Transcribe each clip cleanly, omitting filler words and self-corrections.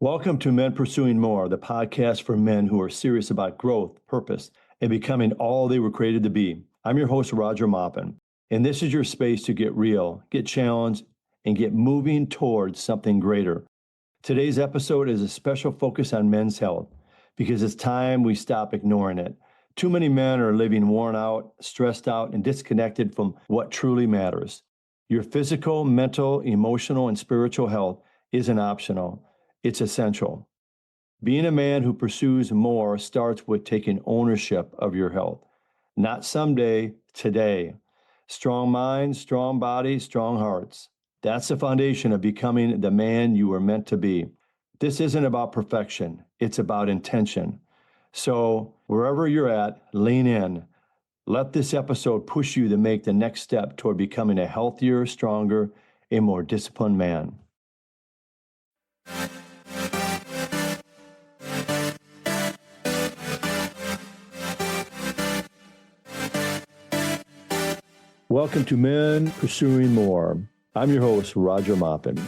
Welcome to Men Pursuing More, the podcast for men who are serious about growth, purpose, and becoming all they were created to be. I'm your host, Roger Maupin, and this is your space to get real, get challenged, and get moving towards something greater. Today's episode is a special focus on men's health because it's time we stop ignoring it. Too many men are living worn out, stressed out, and disconnected from what truly matters. Your physical, mental, emotional, and spiritual health isn't optional. It's essential. Being a man who pursues more starts with taking ownership of your health. Not someday, today. Strong minds, strong bodies, strong hearts. That's the foundation of becoming the man you were meant to be. This isn't about perfection. It's about intention. So wherever you're at, lean in. Let this episode push you to make the next step toward becoming a healthier, stronger, and more disciplined man. Welcome to Men Pursuing More. I'm your host, Roger Maupin.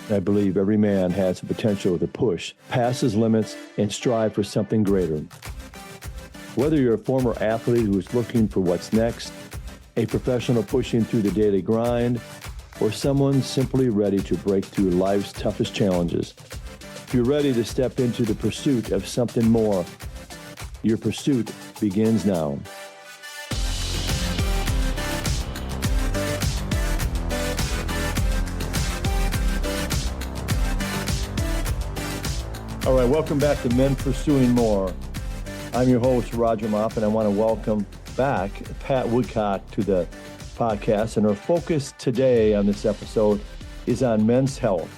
I believe every man has the potential to push past his limits and strive for something greater. Whether you're a former athlete who is looking for what's next, a professional pushing through the daily grind, or someone simply ready to break through life's toughest challenges, if you're ready to step into the pursuit of something more, your pursuit begins now. All right, welcome back to Men Pursuing More. I'm your host, Roger Maupin. I want to welcome back Pat Woodcock to the podcast. And our focus today on this episode is on men's health.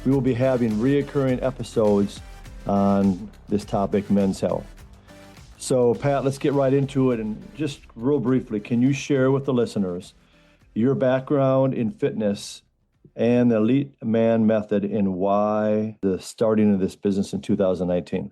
We will be having reoccurring episodes on this topic, men's health. So, Pat, let's get right into it. And just real briefly, can you share with the listeners your background in fitness and the Elite Man Method and why the starting of this business in 2019?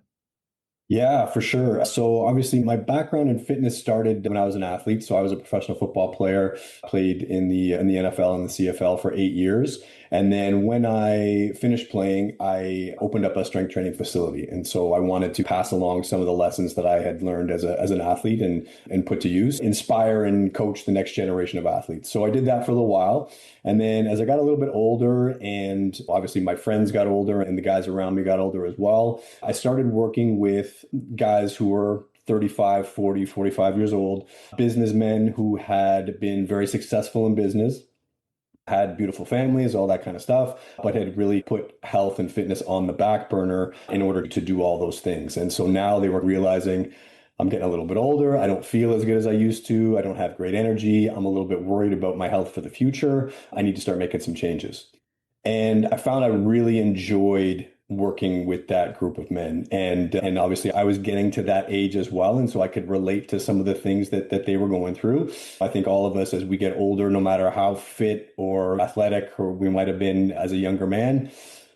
Yeah, for sure. So obviously my background in fitness started when I was an athlete. So I was a professional football player, played in the NFL and the CFL for 8 years. And then when I finished playing, I opened up a strength training facility. And so I wanted to pass along some of the lessons that I had learned as an athlete and put to use, inspire and coach the next generation of athletes. So I did that for a little while. And then as I got a little bit older, and obviously my friends got older and the guys around me got older as well, I started working with guys who were 35, 40, 45 years old, businessmen who had been very successful in business, had beautiful families, all that kind of stuff, but had really put health and fitness on the back burner in order to do all those things. And so now they were realizing, I'm getting a little bit older. I don't feel as good as I used to. I don't have great energy. I'm a little bit worried about my health for the future. I need to start making some changes. And I found I really enjoyed working with that group of men. And obviously I was getting to that age as well. And so I could relate to some of the things that they were going through. I think all of us, as we get older, no matter how fit or athletic or we might have been as a younger man,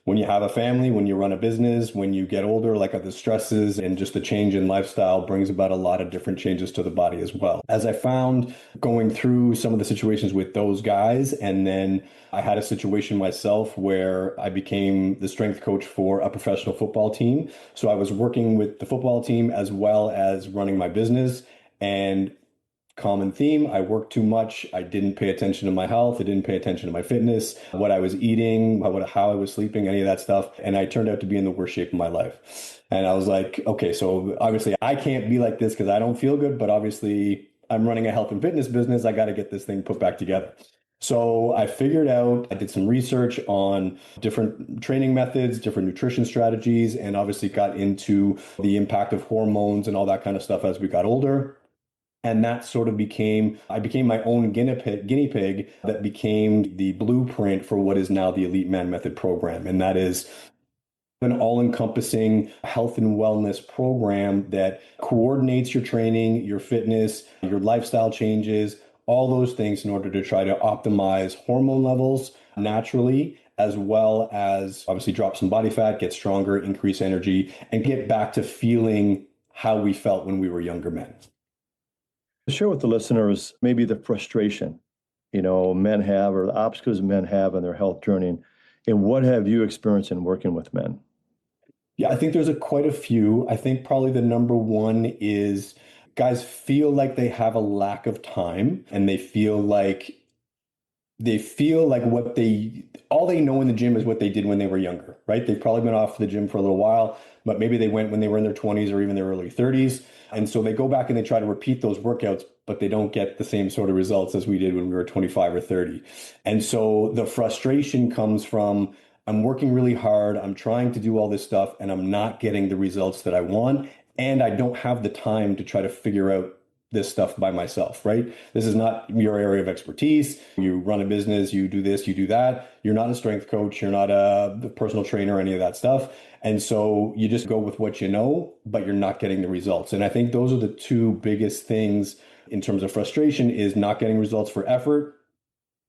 when you have a family, when you run a business, when you get older, like the stresses and just the change in lifestyle brings about a lot of different changes to the body as well. As I found going through some of the situations with those guys, and then I had a situation myself where I became the strength coach for a professional football team. So I was working with the football team as well as running my business. And common theme, I worked too much. I didn't pay attention to my health. I didn't pay attention to my fitness, what I was eating, how I was sleeping, any of that stuff. And I turned out to be in the worst shape of my life. And I was like, okay, so obviously I can't be like this because I don't feel good, but obviously I'm running a health and fitness business. I got to get this thing put back together. So I figured out, I did some research on different training methods, different nutrition strategies, and obviously got into the impact of hormones and all that kind of stuff as we got older. And that sort of I became my own guinea pig that became the blueprint for what is now the Elite Man Method program. And that is an all-encompassing health and wellness program that coordinates your training, your fitness, your lifestyle changes, all those things in order to try to optimize hormone levels naturally, as well as obviously drop some body fat, get stronger, increase energy, and get back to feeling how we felt when we were younger men. Share with the listeners maybe the frustration, men have, or the obstacles men have in their health journey. And what have you experienced in working with men? Yeah, I think there's quite a few. I think probably the number one is guys feel like they have a lack of time and they feel like what they all they know in the gym is what they did when they were younger, right? They've probably been off the gym for a little while, but maybe they went when they were in their 20s or even their early 30s. And so they go back and they try to repeat those workouts, but they don't get the same sort of results as we did when we were 25 or 30. And so the frustration comes from I'm working really hard, I'm trying to do all this stuff, and I'm not getting the results that I want. And I don't have the time to try to figure out this stuff by myself, right? This is not your area of expertise. You run a business, you do this, you do that. You're not a strength coach, you're not a personal trainer, any of that stuff. And so you just go with what you know, but you're not getting the results. And I think those are the two biggest things in terms of frustration is not getting results for effort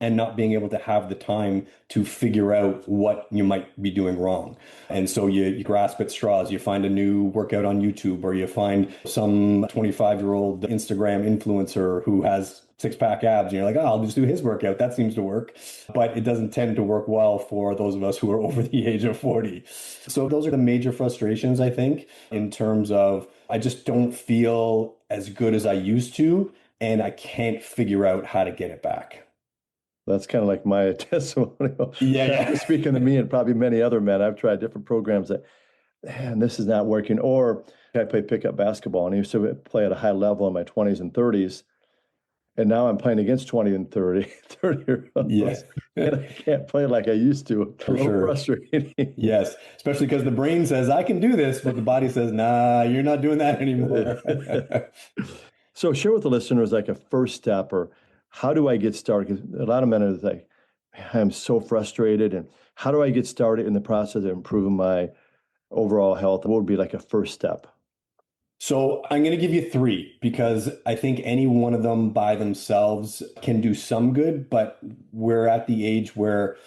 and not being able to have the time to figure out what you might be doing wrong. And so you grasp at straws, you find a new workout on YouTube, or you find some 25-year-old Instagram influencer who has six-pack abs, and you're like, oh, I'll just do his workout. That seems to work. But it doesn't tend to work well for those of us who are over the age of 40. So those are the major frustrations, I think, in terms of I just don't feel as good as I used to, and I can't figure out how to get it back. That's kind of like my testimonial. Yeah, yeah. Speaking to me and probably many other men, I've tried different programs that, man, this is not working. Or I played pickup basketball and I used to play at a high level in my 20s and 30s. And now I'm playing against 20 and 30-year-olds. And Yeah, I can't play like I used to. It's a for little sure. frustrating. Yes, especially because the brain says, I can do this, but the body says, nah, you're not doing that anymore. So share with the listeners like a first step or how do I get started? Because a lot of men are like, "Man, I'm so frustrated. And how do I get started in the process of improving my overall health? What would be like a first step? So I'm going to give you three because I think any one of them by themselves can do some good, but we're at the age where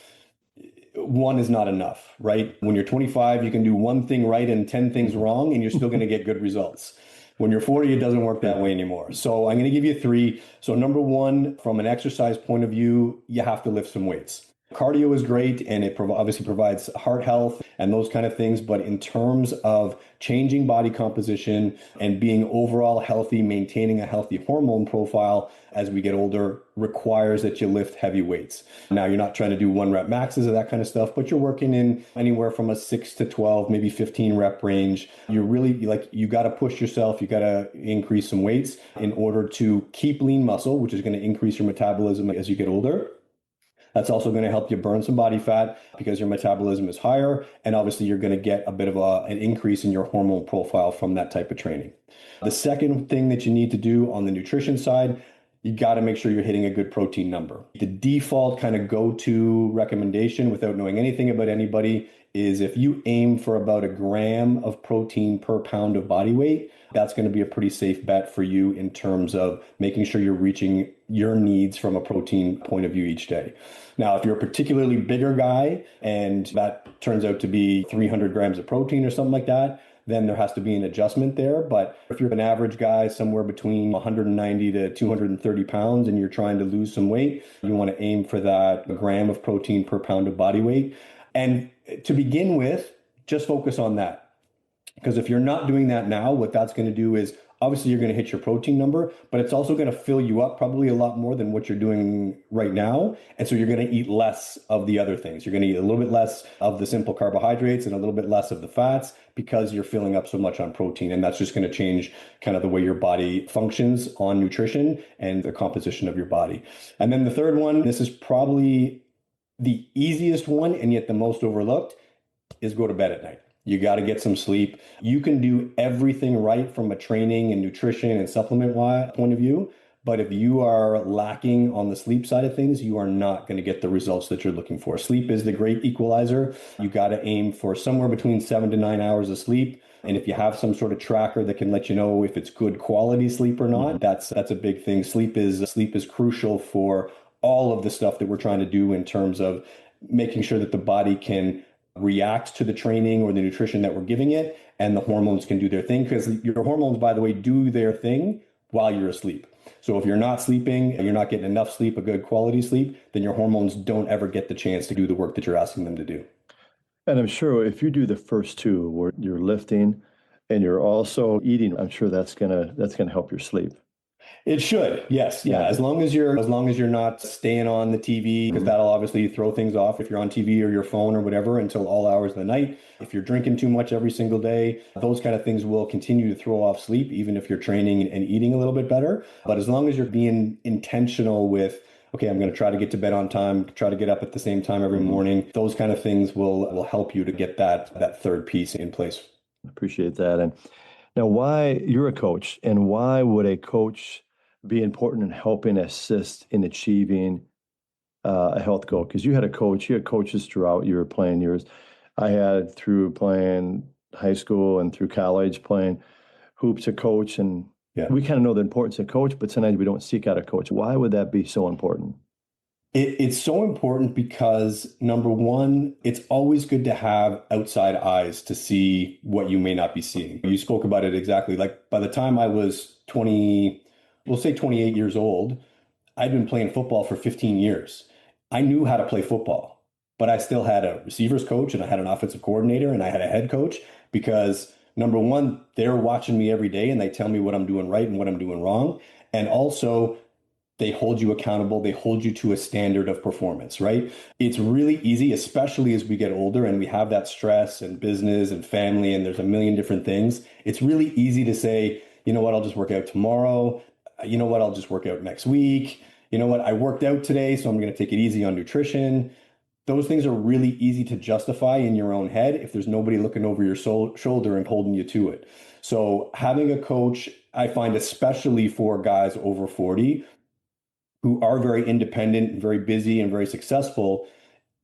one is not enough, right? When you're 25, you can do one thing right and 10 things wrong, and you're still going to get good results. When you're 40, it doesn't work that way anymore. So I'm going to give you three. So number one, from an exercise point of view, you have to lift some weights. Cardio is great and it obviously provides heart health and those kind of things. But in terms of changing body composition and being overall healthy, maintaining a healthy hormone profile as we get older requires that you lift heavy weights. Now, you're not trying to do one rep maxes or that kind of stuff, but you're working in anywhere from a 6 to 12, maybe 15 rep range. You're really like, you got to push yourself. You got to increase some weights in order to keep lean muscle, which is going to increase your metabolism as you get older. That's also going to help you burn some body fat because your metabolism is higher. And obviously, you're going to get a bit of an increase in your hormone profile from that type of training. The second thing that you need to do on the nutrition side, you got to make sure you're hitting a good protein number. The default kind of go-to recommendation without knowing anything about anybody is if you aim for about a gram of protein per pound of body weight, that's going to be a pretty safe bet for you in terms of making sure you're reaching your needs from a protein point of view each day. Now, if you're a particularly bigger guy and that turns out to be 300 grams of protein or something like that, then there has to be an adjustment there. But if you're an average guy somewhere between 190 to 230 pounds and you're trying to lose some weight, you want to aim for that gram of protein per pound of body weight. And to begin with, just focus on that. Because if you're not doing that now, what that's going to do is obviously you're going to hit your protein number, but it's also going to fill you up probably a lot more than what you're doing right now. And so you're going to eat less of the other things. You're going to eat a little bit less of the simple carbohydrates and a little bit less of the fats because you're filling up so much on protein. And that's just going to change kind of the way your body functions on nutrition and the composition of your body. And then the third one, this is probably the easiest one and yet the most overlooked, is go to bed at night. You got to get some sleep. You can do everything right from a training and nutrition and supplement point of view. But if you are lacking on the sleep side of things, you are not going to get the results that you're looking for. Sleep is the great equalizer. You got to aim for somewhere between 7 to 9 hours of sleep. And if you have some sort of tracker that can let you know if it's good quality sleep or not, that's a big thing. Sleep is crucial for all of the stuff that we're trying to do in terms of making sure that the body can react to the training or the nutrition that we're giving it, and the hormones can do their thing, because your hormones, by the way, do their thing while you're asleep. So if you're not sleeping and you're not getting enough sleep, a good quality sleep, then your hormones don't ever get the chance to do the work that you're asking them to do. And I'm sure if you do the first two where you're lifting and you're also eating, I'm sure that's gonna help your sleep. It should, yes, yeah. Yeah. As long as you're not staying on the TV, because Mhm. that'll obviously throw things off if you're on TV or your phone or whatever until all hours of the night. If you're drinking too much every single day, those kind of things will continue to throw off sleep, even if you're training and eating a little bit better. But as long as you're being intentional with, okay, I'm going to try to get to bed on time, try to get up at the same time every Mhm. morning, those kind of things will help you to get that third piece in place. Appreciate that. And now, why you're a coach, and why would a coach be important in helping assist in achieving a health goal? Because you had coaches throughout your playing years. I had through playing high school and through college playing hoops a coach, and Yeah. we kind of know the importance of coach, but sometimes we don't seek out a coach. Why would that be so important? It's so important because number one, it's always good to have outside eyes to see what you may not be seeing. You spoke about it exactly. Like by the time I was 20, we'll say 28 years old, I'd been playing football for 15 years. I knew how to play football, but I still had a receivers coach and I had an offensive coordinator and I had a head coach because number one, they're watching me every day and they tell me what I'm doing right and what I'm doing wrong. And also, they hold you accountable. They hold you to a standard of performance, right? It's really easy, especially as we get older and we have that stress and business and family, and there's a million different things. It's really easy to say, you know what, I'll just work out tomorrow. You know what, I'll just work out next week. You know what, I worked out today, so I'm going to take it easy on nutrition. Those things are really easy to justify in your own head if there's nobody looking over your shoulder and holding you to it. So having a coach, I find especially for guys over 40, who are very independent and very busy and very successful,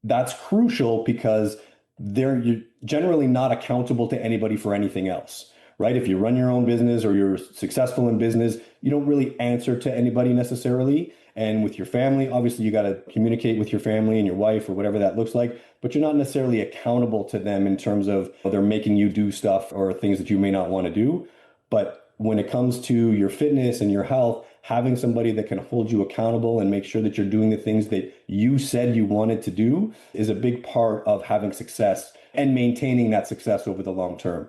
that's crucial because you're generally not accountable to anybody for anything else, right? If you run your own business or you're successful in business, you don't really answer to anybody necessarily. And with your family, obviously, you got to communicate with your family and your wife or whatever that looks like, but you're not necessarily accountable to them in terms of they're making you do stuff or things that you may not want to do. But when it comes to your fitness and your health, having somebody that can hold you accountable and make sure that you're doing the things that you said you wanted to do is a big part of having success and maintaining that success over the long term.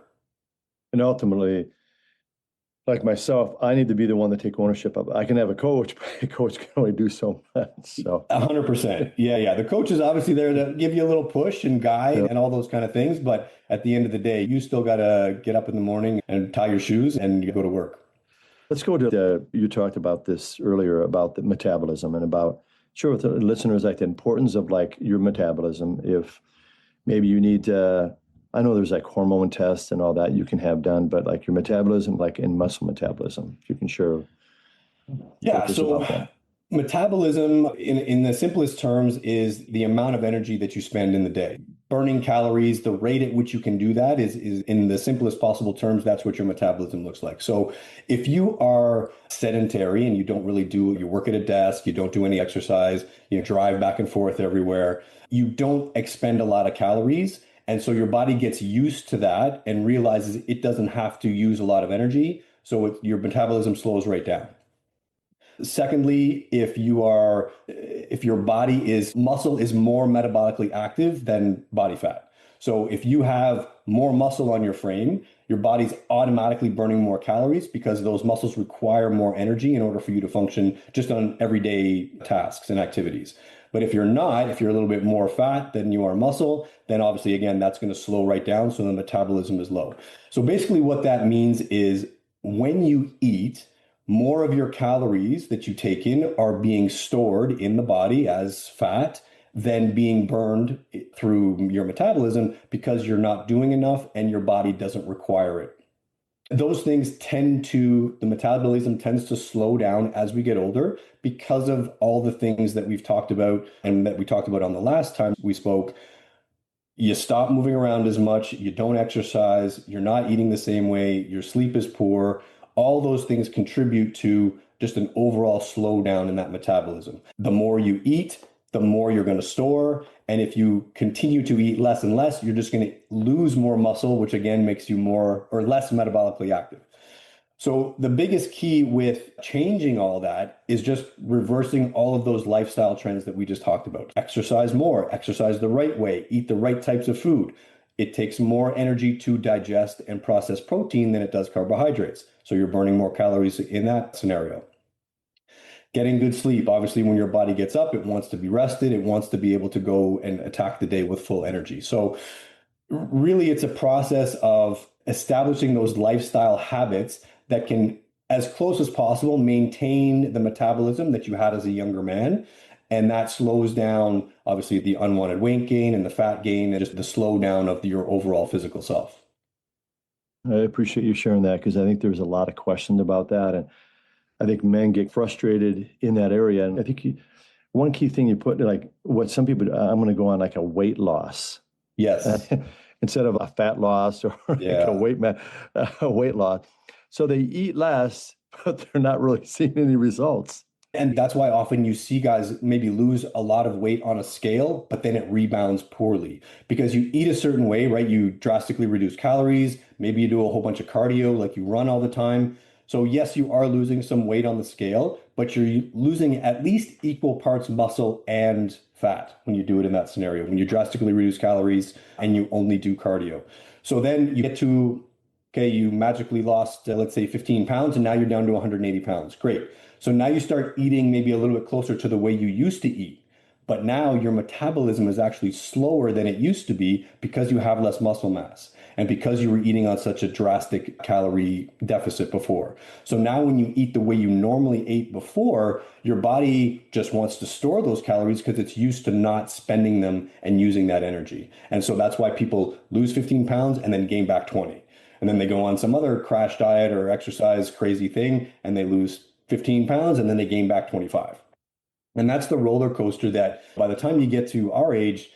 And ultimately, like myself, I need to be the one to take ownership of it. I can have a coach, but a coach can only do so much. So, 100%. Yeah, yeah. The coach is obviously there to give you a little push and guide yeah. and all those kind of things. But at the end of the day, you still got to get up in the morning and tie your shoes and go to work. Let's go to you talked about this earlier about the metabolism and about share with the listeners like the importance of like your metabolism. If maybe you need I know there's like hormone tests and all that you can have done, but like your metabolism, like in muscle metabolism, if you can share Yeah, with us so about that. metabolism in the simplest terms is the amount of energy that you spend in the day. Burning calories, the rate at which you can do that is in the simplest possible terms, that's what your metabolism looks like. So if you are sedentary and you don't really you work at a desk, you don't do any exercise, you drive back and forth everywhere, you don't expend a lot of calories. And so your body gets used to that and realizes it doesn't have to use a lot of energy. So your metabolism slows right down. Secondly, if your body is muscle is more metabolically active than body fat. So if you have more muscle on your frame, your body's automatically burning more calories because those muscles require more energy in order for you to function just on everyday tasks and activities. But if you're not, if you're a little bit more fat than you are muscle, then obviously again that's going to slow right down so the metabolism is low. So basically what that means is when you eat, more of your calories that you take in are being stored in the body as fat than being burned through your metabolism because you're not doing enough and your body doesn't require it. The metabolism tends to slow down as we get older because of all the things that we've talked about and that we talked about on the last time we spoke. You stop moving around as much, you don't exercise, you're not eating the same way, your sleep is poor. All those things contribute to just an overall slowdown in that metabolism. The more you eat, the more you're going to store. And if you continue to eat less and less, you're just going to lose more muscle, which again makes you more or less metabolically active. So the biggest key with changing all that is just reversing all of those lifestyle trends that we just talked about. Exercise more, exercise the right way, eat the right types of food. It takes more energy to digest and process protein than it does carbohydrates. So you're burning more calories in that scenario. Getting good sleep. Obviously, when your body gets up, it wants to be rested. It wants to be able to go and attack the day with full energy. So really, it's a process of establishing those lifestyle habits that can, as close as possible, maintain the metabolism that you had as a younger man. And that slows down, obviously, the unwanted weight gain and the fat gain and just the slowdown of your overall physical self. I appreciate you sharing that because I think there's a lot of questions about that. And I think men get frustrated in that area. And I think one key thing you put, like what some people, I'm going to go on like a weight loss. Yes. Instead of a fat loss or like a weight loss. So they eat less, but they're not really seeing any results. And that's why often you see guys maybe lose a lot of weight on a scale, but then it rebounds poorly because you eat a certain way, right? You drastically reduce calories. Maybe you do a whole bunch of cardio, like you run all the time. So yes, you are losing some weight on the scale, but you're losing at least equal parts muscle and fat when you do it in that scenario, when you drastically reduce calories and you only do cardio. So then you get to, okay, you magically lost, let's say 15 pounds, and now you're down to 180 pounds. Great. So now you start eating maybe a little bit closer to the way you used to eat. But now your metabolism is actually slower than it used to be because you have less muscle mass and because you were eating on such a drastic calorie deficit before. So now when you eat the way you normally ate before, your body just wants to store those calories because it's used to not spending them and using that energy. And so that's why people lose 15 pounds and then gain back 20. And then they go on some other crash diet or exercise crazy thing and they lose 15 pounds and then they gain back 25. And that's the roller coaster that by the time you get to our age,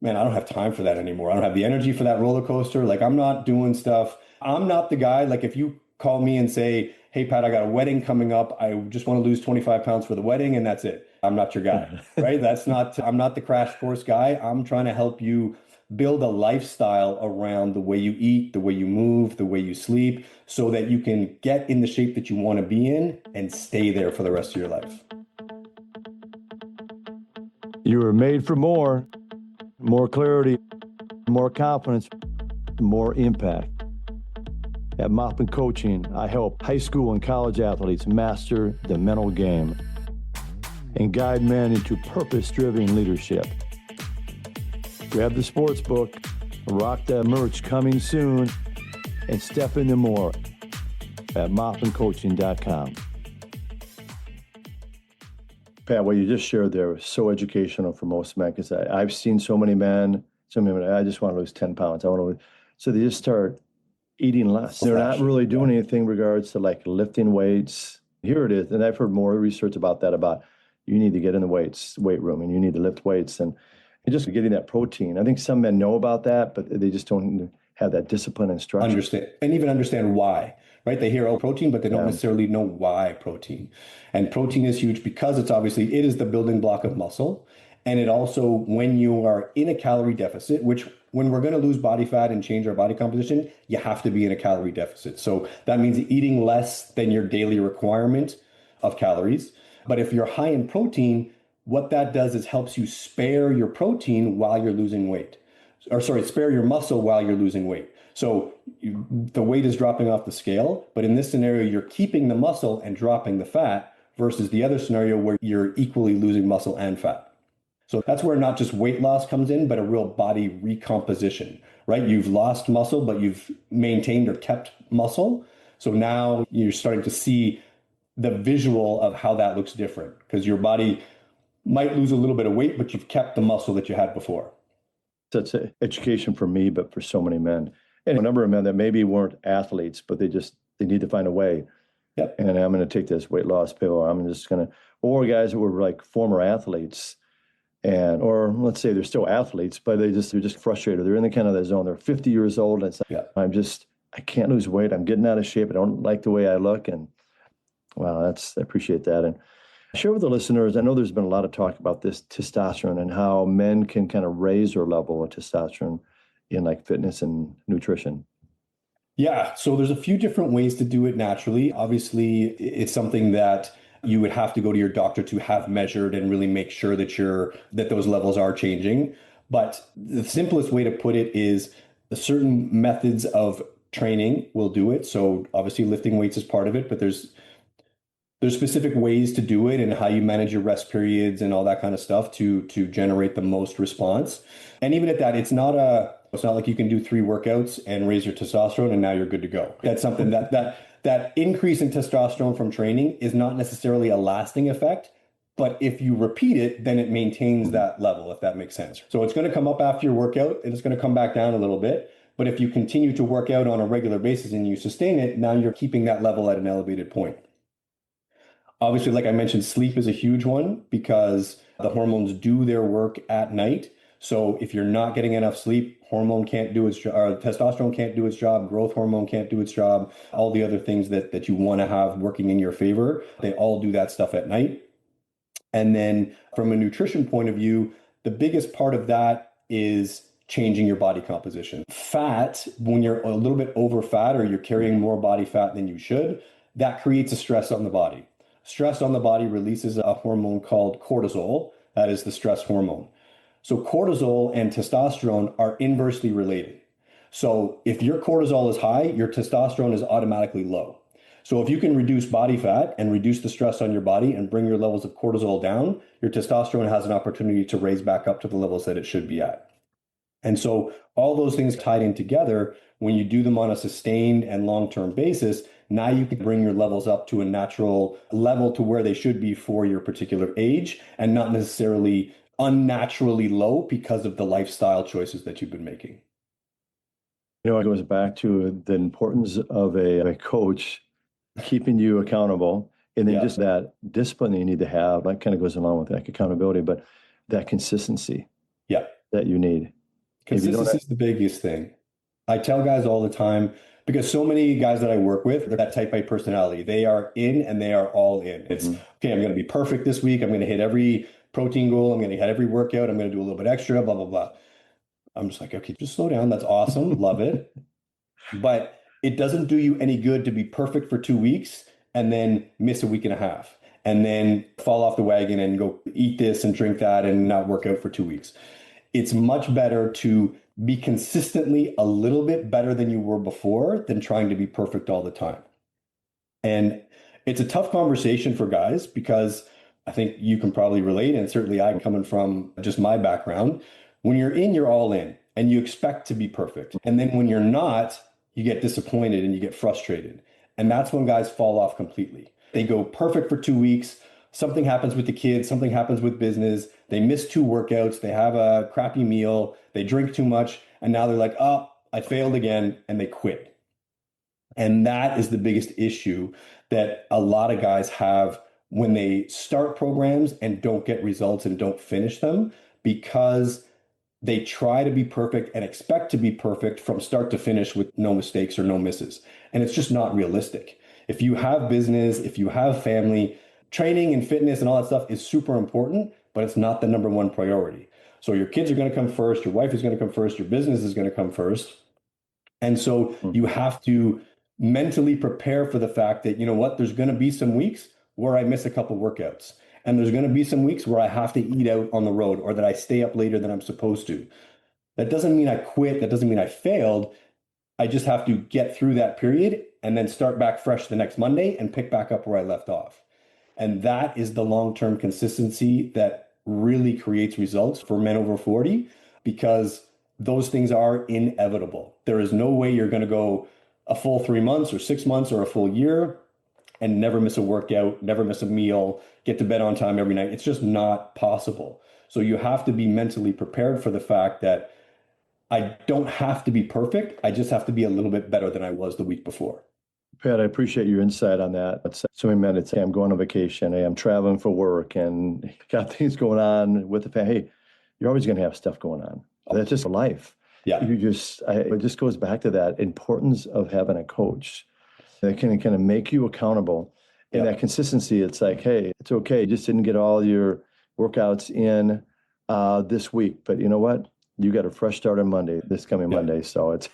man, I don't have time for that anymore. I don't have the energy for that roller coaster. Like I'm not doing stuff. I'm not the guy. Like if you call me and say, hey, Pat, I got a wedding coming up. I just want to lose 25 pounds for the wedding and that's it. I'm not your guy, right? I'm not the crash course guy. I'm trying to help you build a lifestyle around the way you eat, the way you move, the way you sleep, so that you can get in the shape that you want to be in and stay there for the rest of your life. You were made for more clarity, more confidence, more impact. At Maupin Coaching, I help high school and college athletes master the mental game and guide men into purpose-driven leadership. Grab the sports book, rock that merch coming soon, and step into more at maupincoaching.com. Pat, what you just shared there was so educational for most men because I've seen so many men, I just want to lose 10 pounds. So they just start eating less. They're not really doing anything in regards to like lifting weights. Here it is. And I've heard more research about that, about you need to get in the weight room and you need to lift weights and just getting that protein. I think some men know about that, but they just don't have that discipline and structure. Understand why, right? They hear, protein, but they don't necessarily know why protein. And protein is huge because it is the building block of muscle. And it also, when you are in a calorie deficit, which when we're going to lose body fat and change our body composition, you have to be in a calorie deficit. So that means eating less than your daily requirement of calories. But if you're high in protein, what that does is helps you spare your protein while you're losing weight. Spare your muscle while you're losing weight. So the weight is dropping off the scale, but in this scenario, you're keeping the muscle and dropping the fat versus the other scenario where you're equally losing muscle and fat. So that's where not just weight loss comes in, but a real body recomposition, right? You've lost muscle, but you've maintained or kept muscle. So now you're starting to see the visual of how that looks different because your body might lose a little bit of weight, but you've kept the muscle that you had before. That's education for me, but for so many men. And a number of men that maybe weren't athletes, but they need to find a way. Yep. And I'm going to take this weight loss pill. Or guys that were like former athletes or let's say they're still athletes, but they're just frustrated. They're in the kind of the zone. They're 50 years old. And it's like, I can't lose weight. I'm getting out of shape. I don't like the way I look. And wow, I appreciate that. And share with the listeners, I know there's been a lot of talk about this testosterone and how men can kind of raise their level of testosterone in like fitness and nutrition. Yeah, so there's a few different ways to do it naturally. Obviously, it's something that you would have to go to your doctor to have measured and really make sure that those levels are changing. But the simplest way to put it is certain methods of training will do it. So obviously lifting weights is part of it, but there's specific ways to do it and how you manage your rest periods and all that kind of stuff to generate the most response. And even at that, it's not like you can do 3 workouts and raise your testosterone and now you're good to go. That's something that increase in testosterone from training is not necessarily a lasting effect, but if you repeat it, then it maintains that level, if that makes sense. So it's going to come up after your workout and it's going to come back down a little bit. But if you continue to work out on a regular basis and you sustain it, now you're keeping that level at an elevated point. Obviously, like I mentioned, sleep is a huge one because the hormones do their work at night. So if you're not getting enough sleep, hormone can't do its job, or testosterone can't do its job, growth hormone can't do its job, all the other things that you want to have working in your favor, they all do that stuff at night. And then from a nutrition point of view, the biggest part of that is changing your body composition. Fat, when you're a little bit over fat or you're carrying more body fat than you should, that creates a stress on the body. Stress on the body releases a hormone called cortisol. That is the stress hormone. So cortisol and testosterone are inversely related. So if your cortisol is high, your testosterone is automatically low. So if you can reduce body fat and reduce the stress on your body and bring your levels of cortisol down, your testosterone has an opportunity to raise back up to the levels that it should be at. And so all those things tied in together, when you do them on a sustained and long-term basis, now you can bring your levels up to a natural level to where they should be for your particular age and not necessarily unnaturally low because of the lifestyle choices that you've been making. It goes back to the importance of a coach keeping you accountable, and then just that discipline you need to have. That kind of goes along with that accountability, but that consistency that you need. Consistency is the biggest thing. I tell guys all the time, because so many guys that I work with, they're that type A personality. They are in and they are all in. It's, okay, I'm going to be perfect this week. I'm going to hit every protein goal. I'm going to hit every workout. I'm going to do a little bit extra, blah, blah, blah. I'm just like, okay, just slow down. That's awesome. Love it. But it doesn't do you any good to be perfect for 2 weeks and then miss a week and a half and then fall off the wagon and go eat this and drink that and not work out for 2 weeks. It's much better to be consistently a little bit better than you were before than trying to be perfect all the time. And it's a tough conversation for guys because I think you can probably relate, and certainly I'm coming from just my background. When you're in, you're all in and you expect to be perfect. And then when you're not, you get disappointed and you get frustrated. And that's when guys fall off completely. They go perfect for 2 weeks. Something happens with the kids, something happens with business. They miss 2 workouts. They have a crappy meal. They drink too much. And now they're like, oh, I failed again. And they quit. And that is the biggest issue that a lot of guys have when they start programs and don't get results and don't finish them, because they try to be perfect and expect to be perfect from start to finish with no mistakes or no misses. And it's just not realistic. If you have business, if you have family, training and fitness and all that stuff is super important, but it's not the number one priority. So your kids are going to come first, your wife is going to come first, your business is going to come first. And so you have to mentally prepare for the fact that, you know what, there's going to be some weeks where I miss a couple workouts. And there's going to be some weeks where I have to eat out on the road or that I stay up later than I'm supposed to. That doesn't mean I quit. That doesn't mean I failed. I just have to get through that period and then start back fresh the next Monday and pick back up where I left off. And that is the long-term consistency that really creates results for men over 40, because those things are inevitable. There is no way you're going to go a full 3 months or 6 months or a full year and never miss a workout, never miss a meal, get to bed on time every night. It's just not possible. So you have to be mentally prepared for the fact that I don't have to be perfect. I just have to be a little bit better than I was the week before. Pat, I appreciate your insight on that. So many men, it's, hey, I'm going on vacation, hey, I'm traveling for work, and got things going on with the family. Hey, you're always going to have stuff going on. That's just life. Yeah. It just goes back to that importance of having a coach that can kind of make you accountable. And that consistency, it's like, hey, it's okay. You just didn't get all your workouts in this week, but you know what? You got a fresh start on Monday, this coming Monday. So it's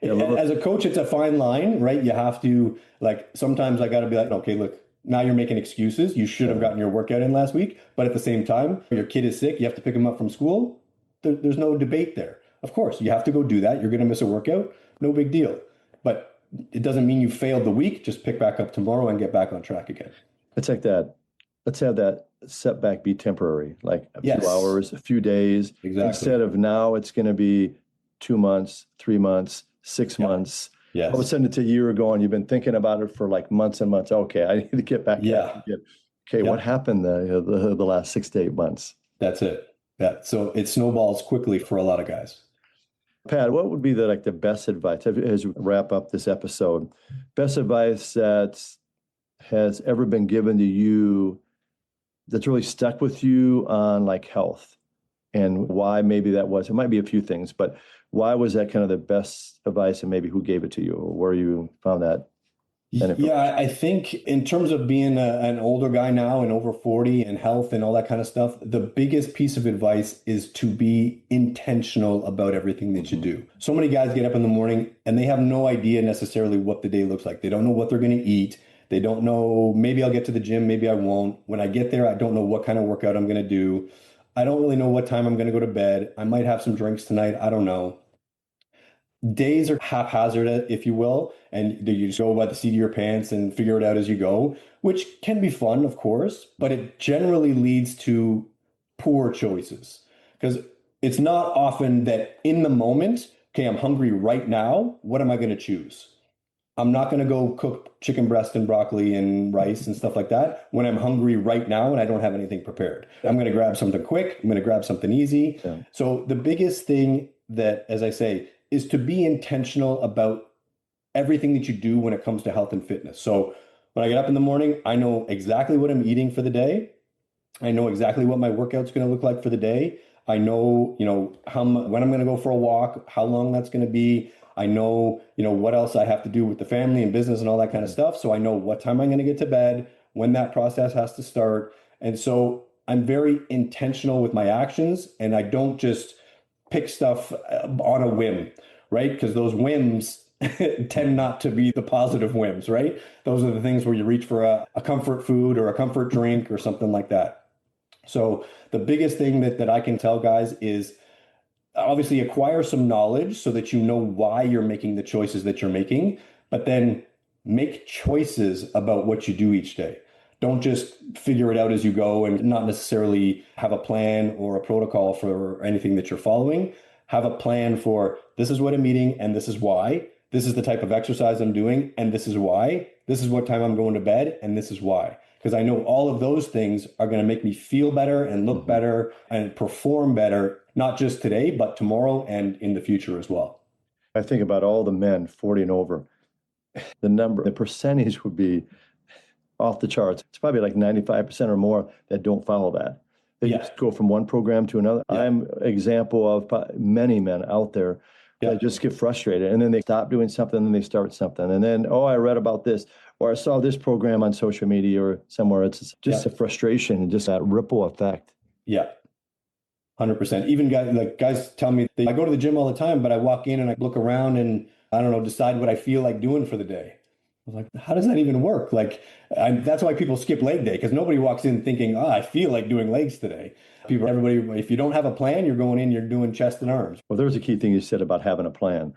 Yeah, lower. As a coach, it's a fine line, right? You have to, like, sometimes I got to be like, okay, look, now you're making excuses. You should have gotten your workout in last week. But at the same time, your kid is sick. You have to pick him up from school. There's no debate there. Of course, you have to go do that. You're going to miss a workout. No big deal. But it doesn't mean you failed the week. Just pick back up tomorrow and get back on track again. It's like that. Let's have that setback be temporary, like a few Yes, hours, a few days, exactly. instead of now it's going to be 2 months, 3 months, 6 months. Yes. All of a sudden it's a year ago and you've been thinking about it for like months and months. Okay, I need to get back. Yeah. Okay, what happened the last 6 to 8 months? That's it. Yeah. So it snowballs quickly for a lot of guys. Pat, what would be the best advice as we wrap up this episode? Best advice that has ever been given to you that's really stuck with you on like health, and why maybe that was? It might be a few things, but why was that kind of the best advice, and maybe who gave it to you, or where you found that? Yeah, I think in terms of being an older guy now and over 40 and health and all that kind of stuff, the biggest piece of advice is to be intentional about everything that you do. So many guys get up in the morning and they have no idea necessarily what the day looks like. They don't know what they're going to eat. They don't know, maybe I'll get to the gym, maybe I won't. When I get there, I don't know what kind of workout I'm going to do. I don't really know what time I'm going to go to bed. I might have some drinks tonight. I don't know. Days are haphazard, if you will, and you just go by the seat of your pants and figure it out as you go, which can be fun, of course, but it generally leads to poor choices because it's not often that in the moment, okay, I'm hungry right now. What am I going to choose? I'm not going to go cook chicken breast and broccoli and rice and stuff like that when I'm hungry right now and I don't have anything prepared. I'm going to grab something quick. I'm going to grab something easy. Yeah. So the biggest thing that, as I say, is to be intentional about everything that you do when it comes to health and fitness. So when I get up in the morning, I know exactly what I'm eating for the day. I know exactly what my workout's going to look like for the day. I know, when I'm going to go for a walk, how long that's going to be. I know, what else I have to do with the family and business and all that kind of stuff. So I know what time I'm going to get to bed, when that process has to start. And so I'm very intentional with my actions, and I don't just pick stuff on a whim, right? Because those whims tend not to be the positive whims, right? Those are the things where you reach for a comfort food or a comfort drink or something like that. So the biggest thing that I can tell guys is obviously acquire some knowledge so that you know why you're making the choices that you're making, but then make choices about what you do each day. Don't just figure it out as you go and not necessarily have a plan or a protocol for anything that you're following. Have a plan for this is what I'm eating and this is why. This is the type of exercise I'm doing and this is why. This is what time I'm going to bed and this is why. Because I know all of those things are going to make me feel better and look better and perform better, not just today, but tomorrow and in the future as well. I think about all the men 40 and over, the percentage would be off the charts. It's probably like 95% or more that don't follow that. They just go from one program to another. Yeah. I'm an example of many men out there that just get frustrated, and then they stop doing something, and then they start something, and then, I read about this, or I saw this program on social media or somewhere. It's just a frustration and just that ripple effect. Yeah. 100%. Even guys tell me I go to the gym all the time, but I walk in and I look around and I don't know, decide what I feel like doing for the day. I was like, how does that even work? That's why people skip leg day, because nobody walks in thinking, I feel like doing legs today. Everybody, if you don't have a plan, you're going in, you're doing chest and arms. Well, there's a key thing you said about having a plan.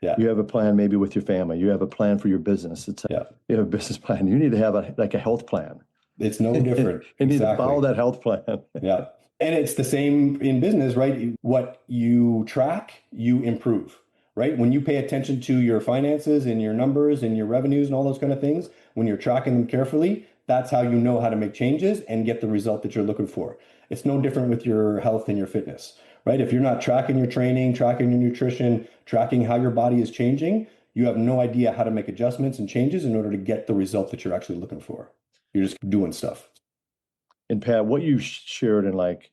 Yeah. You have a plan maybe with your family. You have a plan for your business. You have a business plan. You need to have a health plan. It's no different. You need to follow that health plan. Yeah. And it's the same in business, right? What you track, you improve, right? When you pay attention to your finances and your numbers and your revenues and all those kind of things, when you're tracking them carefully, that's how you know how to make changes and get the result that you're looking for. It's no different with your health and your fitness, right? If you're not tracking your training, tracking your nutrition, tracking how your body is changing, you have no idea how to make adjustments and changes in order to get the result that you're actually looking for. You're just doing stuff. And Pat, what you shared in like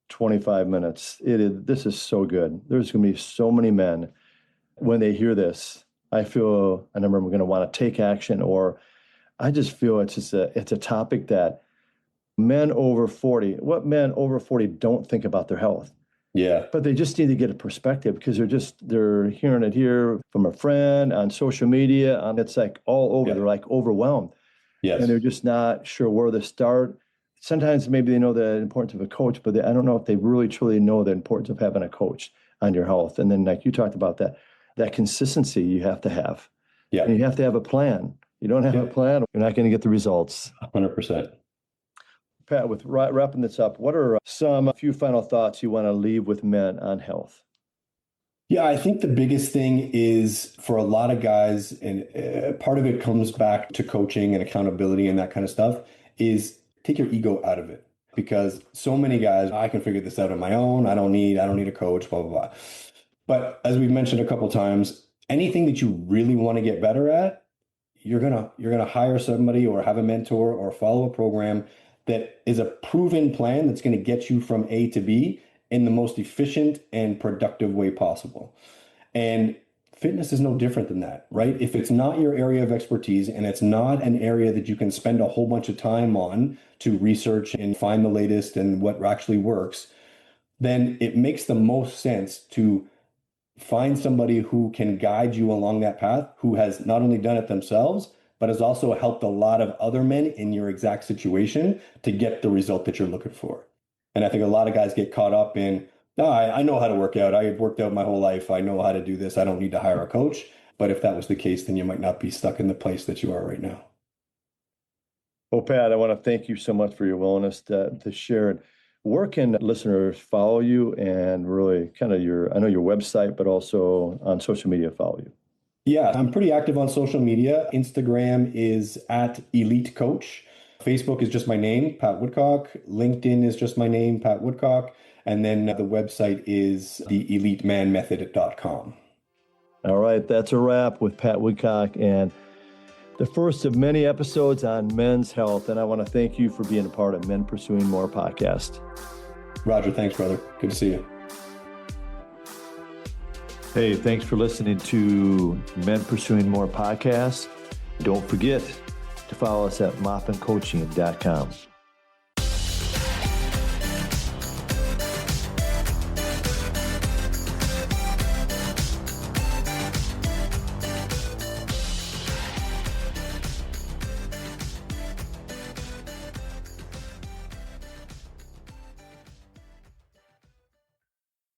25 minutes, this is so good. There's going to be so many men when they hear this. I feel a number of them are going to want to take action, or I just feel it's a topic that what men over 40 don't think about their health. Yeah. But they just need to get a perspective because they're hearing it here from a friend on social media, and it's like all over. Yeah. They're like overwhelmed. Yes. And they're just not sure where to start. Sometimes maybe they know the importance of a coach, but I don't know if they really truly know the importance of having a coach on your health. And then like you talked about that consistency you have to have. Yeah. And you have to have a plan. You don't have a plan, you're not going to get the results. 100%. Pat, with wrapping this up, what are a few final thoughts you want to leave with men on health? Yeah, I think the biggest thing is for a lot of guys, and part of it comes back to coaching and accountability and that kind of stuff, is take your ego out of it. Because so many guys, I can figure this out on my own. I don't need a coach, blah, blah, blah. But as we've mentioned a couple of times, anything that you really want to get better at, you're gonna hire somebody or have a mentor or follow a program that is a proven plan that's going to get you from A to B in the most efficient and productive way possible. And fitness is no different than that, right? If it's not your area of expertise and it's not an area that you can spend a whole bunch of time on to research and find the latest and what actually works, then it makes the most sense to find somebody who can guide you along that path, who has not only done it themselves, but has also helped a lot of other men in your exact situation to get the result that you're looking for. And I think a lot of guys get caught up in, I know how to work out. I've worked out my whole life. I know how to do this. I don't need to hire a coach. But if that was the case, then you might not be stuck in the place that you are right now. Well, Pat, I want to thank you so much for your willingness to share. Where can listeners follow you and really kind of I know your website, but also on social media follow you? Yeah, I'm pretty active on social media. Instagram is @EliteCoach. Facebook is just my name, Pat Woodcock. LinkedIn is just my name, Pat Woodcock. And then the website is theelitemanmethod.com. All right, that's a wrap with Pat Woodcock and the first of many episodes on men's health. And I want to thank you for being a part of Men Pursuing More podcast. Roger, thanks, brother. Good to see you. Hey, thanks for listening to Men Pursuing More podcast. Don't forget to follow us at maupincoaching.com.